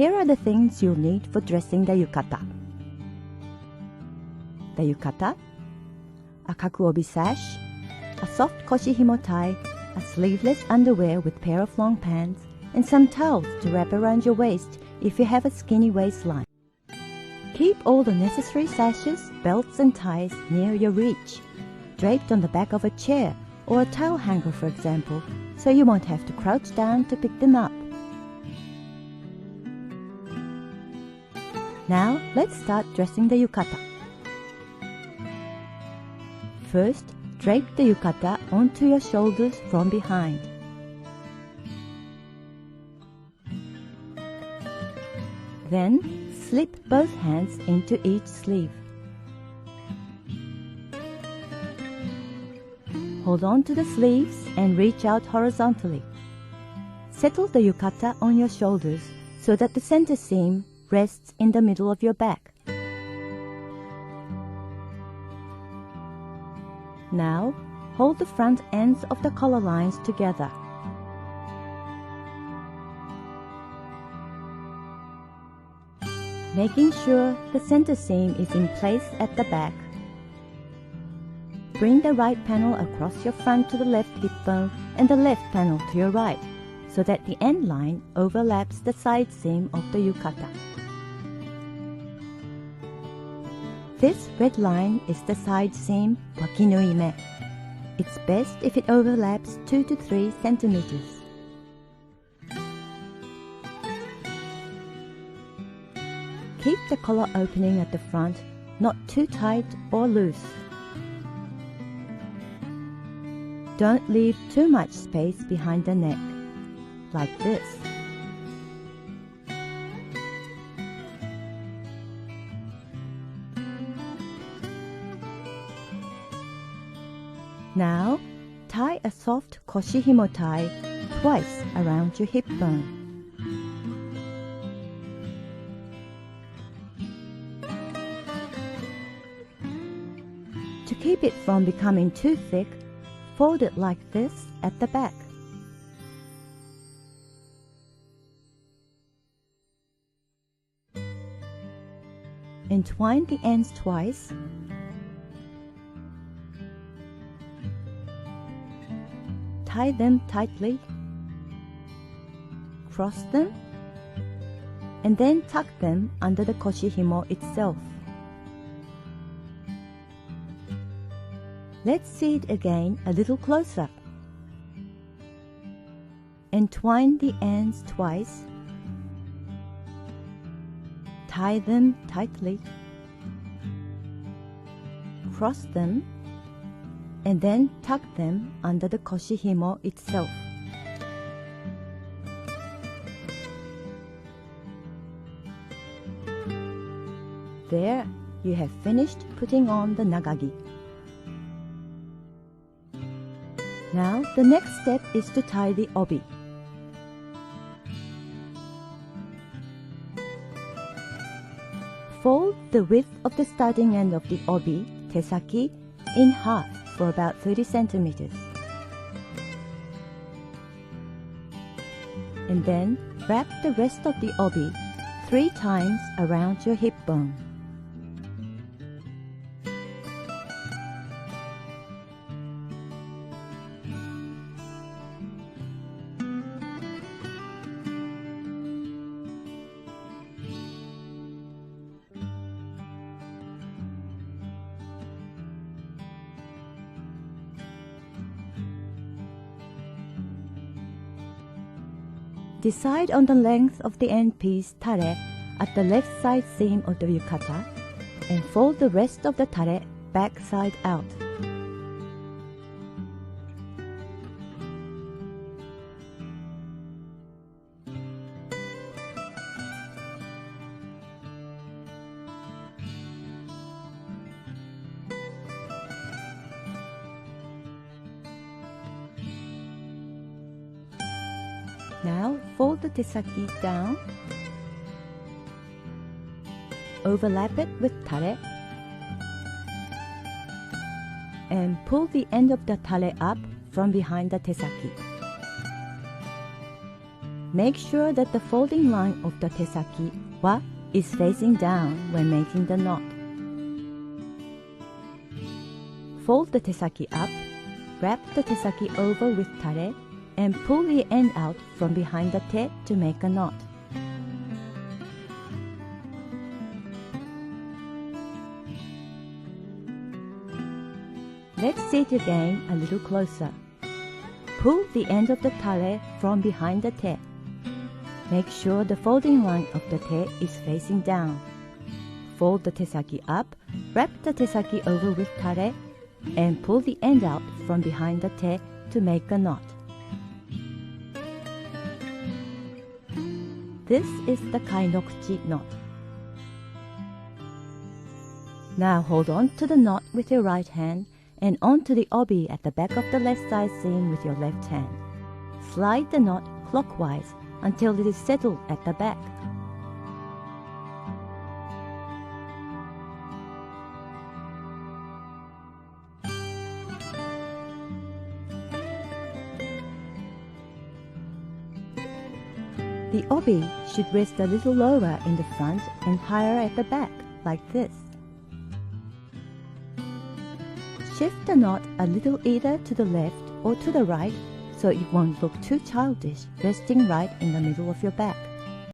Here are the things you'll need for dressing the yukata. The yukata, a kaku-obi sash, a soft koshi-himo tie, a sleeveless underwear with pair of long pants, and some towels to wrap around your waist if you have a skinny waistline. Keep all the necessary sashes, belts and ties near your reach, draped on the back of a chair or a towel hanger, for example, so you won't have to crouch down to pick them up. Now, let's start dressing the yukata. First, drape the yukata onto your shoulders from behind. Then, slip both hands into each sleeve. Hold on to the sleeves and reach out horizontally. Settle the yukata on your shoulders so that the center seam rests in the middle of your back. Now, hold the front ends of the collar lines together. Making sure the center seam is in place at the back. Bring the right panel across your front to the left hip bone and the left panel to your right, so that the end line overlaps the side seam of the yukata. This red line is the side seam wakinui-me. It's best if it overlaps 2 to 3 centimeters. Keep the collar opening at the front not too tight or loose. Don't leave too much space behind the neck, like this. Now, tie a soft koshi-himo tie twice around your hip bone. To keep it from becoming too thick, fold it like this at the back. Entwine the ends twice. Tie them tightly, cross them, and then tuck them under the koshi-himo itself. Let's see it again a little closer. Entwine the ends twice, tie them tightly, cross them, and then tuck them under the koshi-himo itself. There, you have finished putting on the nagagi. Now, the next step is to tie the obi. Fold the width of the starting end of the obi, tesaki, in half for about 30 centimeters. And then wrap the rest of the obi 3 times around your hip bone. Decide on the length of the end piece tare at the left side seam of the yukata and fold the rest of the tare back side out. Now fold the tesaki down, overlap it with tare, and pull the end of the tare up from behind the tesaki. Make sure that the folding line of the tesaki wa is facing down when making the knot. Fold the tesaki up, wrap the tesaki over with tare, and pull the end out from behind the te to make a knot. Let's see it again a little closer. Pull the end of the tare from behind the te. Make sure the folding line of the te is facing down. Fold the tesaki up, wrap the tesaki over with tare, and pull the end out from behind the te to make a knot. This is the kainokuchi knot. Now hold on to the knot with your right hand and onto the obi at the back of the left side seam with your left hand. Slide the knot clockwise until it is settled at the back. The obi should rest a little lower in the front and higher at the back, like this. Shift the knot a little either to the left or to the right so it won't look too childish resting right in the middle of your back.